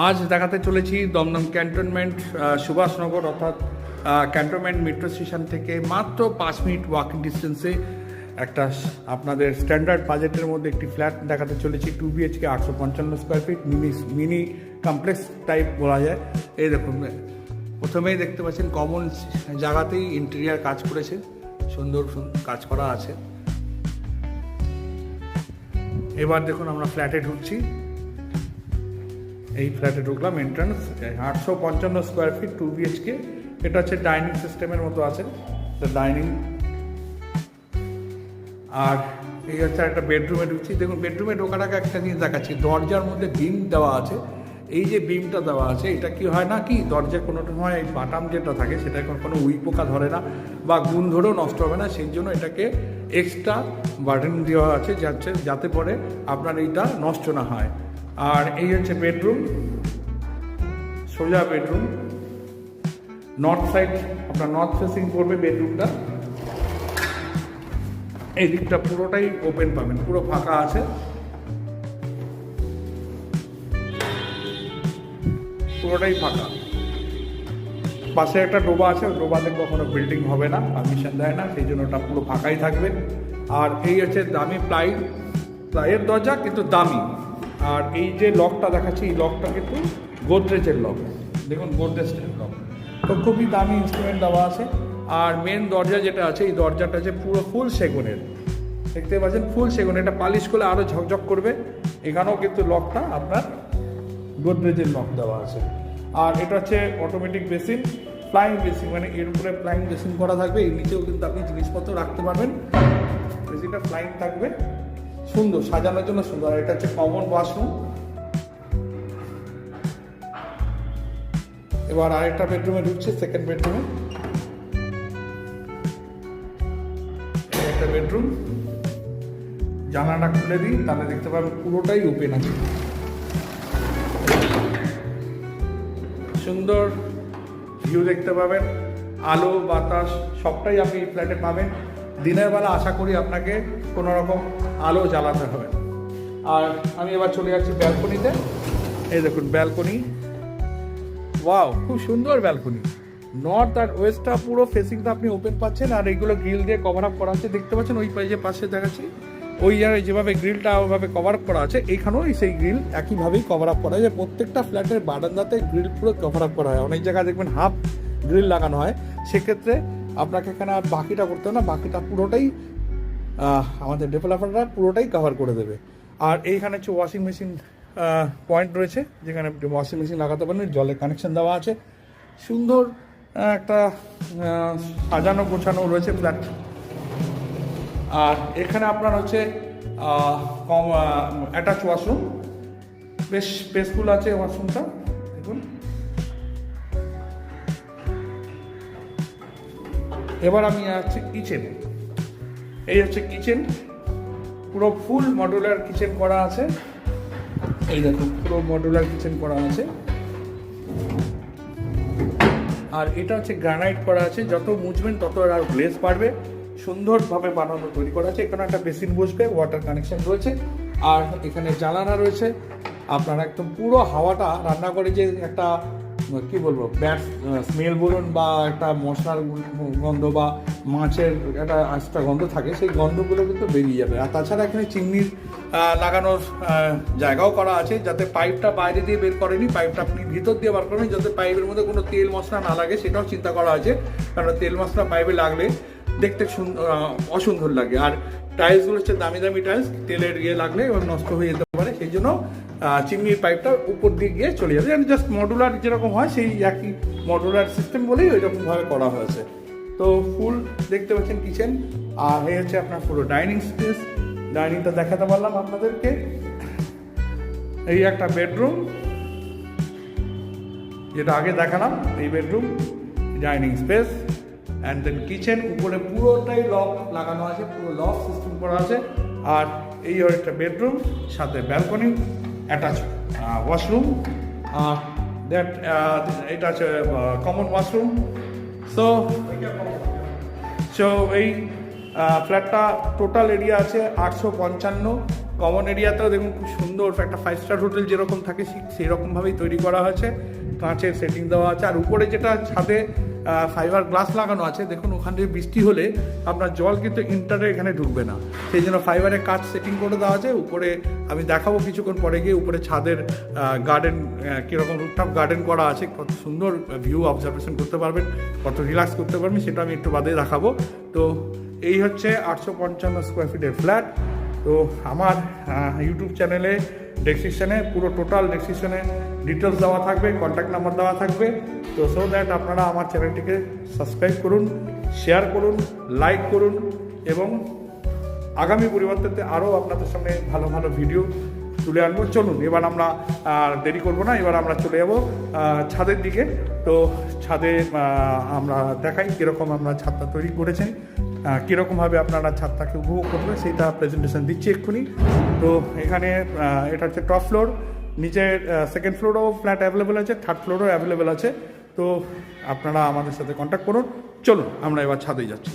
আজ দেখাতে চলেছি দমদম ক্যান্টনমেন্ট সুভাষনগর অর্থাৎ ক্যান্টনমেন্ট মেট্রো স্টেশন থেকে মাত্র 5 মিনিট ওয়াকিং ডিস্টেন্সে একটা আপনাদের স্ট্যান্ডার্ড বাজেটের মধ্যে একটি ফ্ল্যাট দেখাতে চলেছি। 2 BHK 855 square feet mini complex type বলা যায়। এই দেখুন, প্রথমেই দেখতে পাচ্ছেন কমন জায়গাতেই ইন্টেরিয়ার কাজ করেছে, সুন্দর কাজ করা আছে। এবার দেখুন আমরা ফ্ল্যাটে ঢুকছি। এই ফ্ল্যাটে ঢুকলাম, এন্ট্রান্স 855 স্কোয়ার ফিট 2 BHK। এটা হচ্ছে ডাইনিং সিস্টেমের মতো আছে, ডাইনিং। আর এই হচ্ছে একটা বেডরুমে ঢুকছি। দেখুন, বেডরুমে ঢোকার আগে একটা জিনিস দেখাচ্ছি, দরজার মধ্যে বিম দেওয়া আছে। এই যে বিমটা দেওয়া আছে, এটা কি হয় না কি দরজার কোনো সময় এই বাটাম যেটা থাকে সেটা কোনো উই পোকা ধরে না বা গুণ ধরেও নষ্ট হবে না, সেই জন্য এটাকে এক্সট্রা বাটন দেওয়া আছে যাতে পরে আপনার এইটা নষ্ট না হয়। আর এই হচ্ছে বেডরুম, সোজা বেডরুম, নর্থ সাইড আপনার নর্থ ফেসিং করবে বেডরুমটা। এই দিকটা পুরোটাই ওপেন পাবেন, পুরো ফাঁকা আছে, পুরোটাই ফাঁকা। পাশে একটা ডোবা আছে, ওই ডোবাতে কখনো বিল্ডিং হবে না, পারমিশন দেয় না, সেই জন্য ওটা পুরো ফাঁকাই থাকবে। আর এই হচ্ছে দামি প্লাইয়ের দরজা, কিন্তু দামি। আর এই যে লকটা দেখাচ্ছি, এই লকটা কিন্তু গোদরেজের লক। দেখুন, গোদরেজের লক তো খুবই দামি ইনস্ট্রুমেন্ট দেওয়া আছে। আর মেন দরজা যেটা আছে, এই দরজাটা আছে পুরো ফুল সেগুনের, দেখতে পাচ্ছেন ফুল সেগুন। এটা পালিশ করলে আরও ঝকঝক করবে। এখানেও কিন্তু লকটা আপনার গোদরেজের লক দেওয়া আছে। আর এটা হচ্ছে অটোমেটিক বেসিন, ফ্লাইং বেসিন, মানে এর উপরে ফ্লাইং বেসিন করা থাকবে। এর নিচেও কিন্তু আপনি জিনিসপত্র রাখতে পারবেন, বেসিনটা ফ্লাইং থাকবে, সুন্দর সাজানোর জন্য সুন্দর। আর এটা হচ্ছে কমন ওয়াশরুম। এবার আরেকটা বেডরুমে ঢুকছে, সেকেন্ড বেডরুমে। একটা বেডরুম, জানালাটা খুলে দিই তাহলে দেখতে পাবেন পুরোটাই ওপেন আছে, সুন্দর ভিউ দেখতে পাবেন, আলো বাতাস সবটাই আপনি এই ফ্ল্যাটে পাবেন। দিনের বেলা আশা করি আপনাকে কোনো রকম আলো জ্বালাতে হবে। আর আমি এবার চলে যাচ্ছি ব্যালকনিতে। এই দেখুন ব্যালকনি, ওয়াও, খুব সুন্দর ব্যালকনি। নর্থ আর ওয়েস্টটা পুরো ফেসিংটা আপনি ওপেন পাচ্ছেন। আর এইগুলো গ্রিল দিয়ে কভার আপ করা আছে, দেখতে পাচ্ছেন ওই পাশে দেখাচ্ছি, ওই জায়গায় যেভাবে গ্রিলটা ওইভাবে কভার আপ করা আছে, এইখানেও সেই গ্রিল একইভাবেই কভার আপ করা হয়। প্রত্যেকটা ফ্ল্যাটের বারান্দাতে গ্রিল পুরো কভার আপ করা হয়। অনেক জায়গায় দেখবেন হাফ গ্রিল লাগানো হয়, সেক্ষেত্রে আপনাকে এখানে আর বাকিটা করতে হবে না, বাকিটা পুরোটাই আমাদের ডেভেলপাররা পুরোটাই কভার করে দেবে। আর এইখানে হচ্ছে ওয়াশিং মেশিন পয়েন্ট রয়েছে, যেখানে ওয়াশিং মেশিন লাগাতে পারেন, জলের কানেকশন দেওয়া আছে। সুন্দর একটা সাজানো গোছানো রয়েছে ফ্ল্যাট। আর এখানে আপনার হচ্ছে অ্যাটাচ ওয়াশরুম, বেশ স্পেসফুল আছে ওয়াশরুমটা, দেখুন। এবার আমি আসছি কিচেনে। এই হচ্ছে কিচেন, পুরো ফুল মডুলার কিচেন করা আছে। এই দেখুন, পুরো মডুলার কিচেন করা আছে। আর এটা হচ্ছে গ্রানাইট করা আছে, যত মুছবেন তত আর গ্লেজ পারবে, সুন্দরভাবে বানানো তৈরি করা আছে। এখানে একটা বেসিন বসবে, ওয়াটার কানেকশন রয়েছে। আর এখানে জানালা রয়েছে, আপনার একদম পুরো হাওয়াটা রান্নাঘরে যে একটা কি বলবো ব্যাড স্মেল বলুন বা একটা মশলার গন্ধ বা মাছের একটা আস্তা গন্ধ থাকে, সেই গন্ধগুলো কিন্তু বেরিয়ে যাবে। আর তাছাড়া এখানে চিমনির লাগানোর জায়গাও করা আছে, যাতে পাইপটা বাইরে দিয়ে বের করেনি, পাইপটা আপনি ভিতর দিয়ে বার করেন, যাতে পাইপের মধ্যে কোনো তেল মশলা না লাগে, সেটাও চিন্তা করা আছে। কারণ তেল মশলা পাইপে লাগলে দেখতে অসুন্দর লাগে। আর টাইলসগুলো হচ্ছে দামি দামি টাইলস, তেলের লাগলে নষ্ট হয়ে যেতে পারে, সেই জন্য চিমনির পাইপটা উপর দিয়ে গিয়ে চলে যাবে। জাস্ট মডুলার যেরকম হয় সেই একই মডুলার সিস্টেম বলেই ওই রকমভাবে করা হয়েছে। তো ফুল দেখতে পাচ্ছেন কিচেন। আর এই হচ্ছে আপনার পুরো ডাইনিং স্পেস, ডাইনিংটা দেখাতে পারলাম আপনাদেরকে। এই একটা বেডরুম যেটা আগে দেখালাম, এই bedroom, dining space and then kitchen. উপরে পুরোটাই লক লাগানো আছে, পুরো লক সিস্টেম করা আছে। আর এই একটা বেডরুম, সাথে ব্যালকনি, অ্যাটাচ ওয়াশরুম, দ্যাট এটা হচ্ছে কমন ওয়াশরুম। সো এই ফ্ল্যাটটা টোটাল এরিয়া আছে 855 কমন এরিয়াতেও দেখুন খুব সুন্দর একটা 5 স্টার হোটেল যেরকম থাকে সেই রকমভাবেই তৈরি করা হয়েছে, কাঁচের সেটিং দেওয়া আছে। আর উপরে যেটা ছাদে ফাইবার গ্লাস লাগানো আছে, দেখুন ওখান থেকে বৃষ্টি হলে আপনার জল কিন্তু ইন্টারে এখানে ঢুকবে না, সেই জন্য ফাইবারের কাঁচ সেটিং করে দেওয়া আছে। উপরে আমি দেখাবো কিছুক্ষণ পরে গিয়ে, উপরে ছাদের গার্ডেন কীরকম রুফটপ গার্ডেন করা আছে, কত সুন্দর ভিউ অবজারভেশন করতে পারবেন, কত রিল্যাক্স করতে পারবেন, সেটা আমি একটু বাদে দেখাবো। তো এই হচ্ছে 855 স্কোয়ার ফিটের ফ্ল্যাট। তো আমার ইউটিউব চ্যানেলে ডেসক্রিপশানে পুরো টোটাল ডেসক্রিপশানে ডিটেলস দেওয়া থাকবে, কন্ট্যাক্ট নাম্বার দেওয়া থাকবে। তো সো দ্যাট আপনারা আমার চ্যানেলটিকে সাবস্ক্রাইব করুন, শেয়ার করুন, লাইক করুন, এবং আগামী পরিবর্তনতে আরও আপনাদের সামনে ভালো ভালো ভিডিও তুলে আনবো। চলুন এবার আমরা দেরি করব না, এবার আমরা চলে যাব ছাদের দিকে। তো ছাদে আমরা দেখাই কীরকম আমরা ছাদটা তৈরি করেছেন, কীরকমভাবে আপনারা ছাদটাকে উপভোগ করবেন সেইটা প্রেজেন্টেশন দিচ্ছি এক্ষুনি। তো এখানে এটা হচ্ছে টপ ফ্লোর, নিচে সেকেন্ড ফ্লোরও ফ্ল্যাট অ্যাভেলেবেল আছে, থার্ড ফ্লোরও অ্যাভেলেবেল আছে। তো আপনারা আমাদের সাথে কন্ট্যাক্ট করুন। চলুন আমরা এবার ছাদে যাচ্ছি।